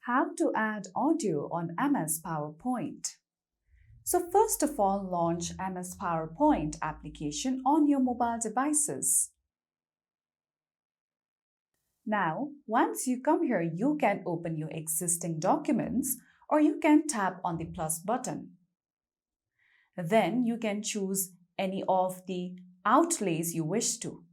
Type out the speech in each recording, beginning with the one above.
How to add audio on MS PowerPoint. So first of all, launch MS PowerPoint application on your mobile devices. Now, once you come here, you can open your existing documents or you can tap on the plus button. Then you can choose any of the outlays you wish to.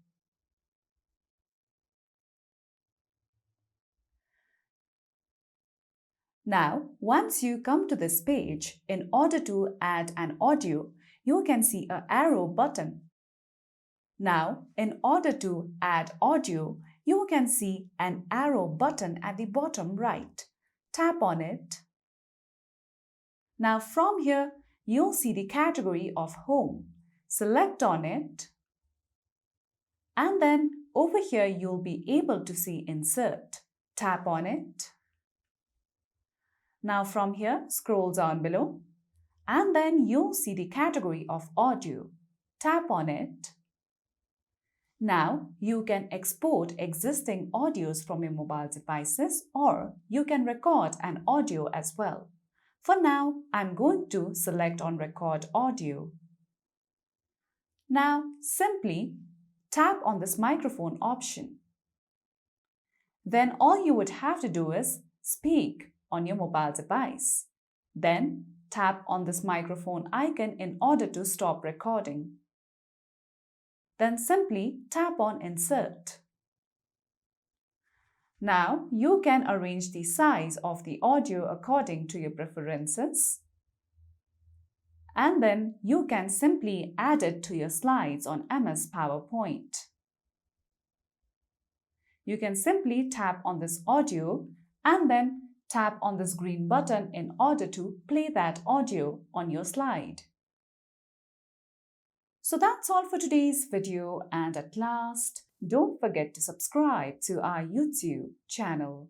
Now, once you come to this page, in order to add an audio, you can see an arrow button. Now, in order to add audio, you can see an arrow button at the bottom right. Tap on it. Now, from here, you'll see the category of Home. Select on it. And then over here, you'll be able to see Insert. Tap on it. Now from here, scroll down below and then you'll see the category of Audio. Tap on it. Now you can export existing audios from your mobile devices or you can record an audio as well. For now, I'm going to select on Record Audio. Now simply tap on this microphone option. Then all you would have to do is speak on your mobile device. Then tap on this microphone icon in order to stop recording. Then simply tap on Insert. Now you can arrange the size of the audio according to your preferences. And then you can simply add it to your slides on MS PowerPoint. You can simply tap on this audio and then tap on this green button in order to play that audio on your slide. So that's all for today's video, and at last, don't forget to subscribe to our YouTube channel.